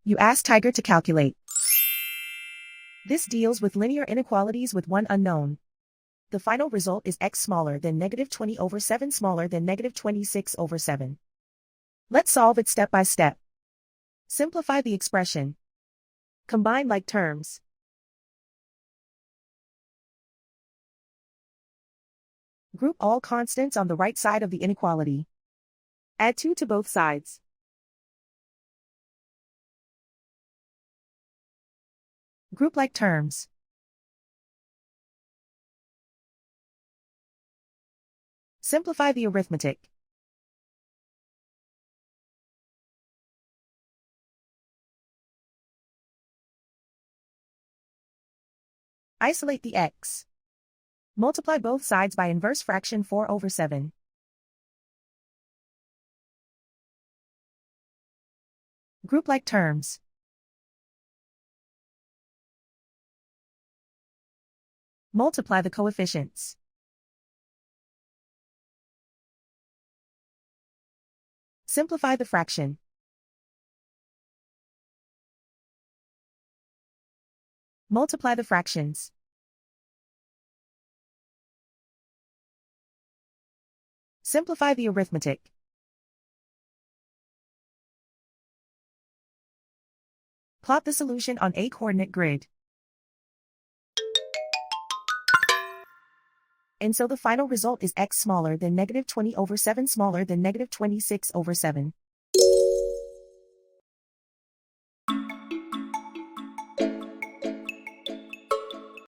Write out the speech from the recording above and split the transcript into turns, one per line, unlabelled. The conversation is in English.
You ask Tiger to calculate. This deals with linear inequalities with one unknown. The final result is x smaller than -20/7 smaller than -26/7. Let's solve it step by step. Simplify the expression. Combine like terms. Group all constants on the right side of the inequality. Add 2 to both sides. Group like terms. Simplify the arithmetic. Isolate the x. Multiply both sides by inverse fraction 4/7. Group like terms. Multiply the coefficients. Simplify the fraction. Multiply the fractions. Simplify the arithmetic. Plot the solution on a coordinate grid. And so the final result is x smaller than -20/7 smaller than -26/7.